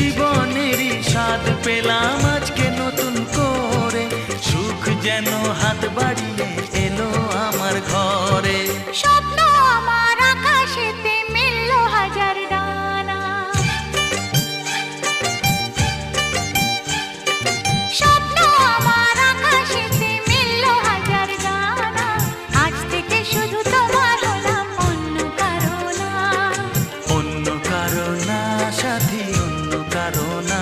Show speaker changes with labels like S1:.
S1: জীবনেরই স্বাদ পেলাম আজকে নতুন করে, সুখ যেন হাত বাড়িয়ে এলো আমার ঘরে।
S2: স্বপ্ন আমার আকাশেতে মেললো হাজার ডানা, স্বপ্ন আমার আকাশেতে মেললো হাজার ডানা। আজ থেকে শুধু তোমার হলাম, অন্য কারো না।
S1: অন্য কারো না সাথী, অন্য কারো না।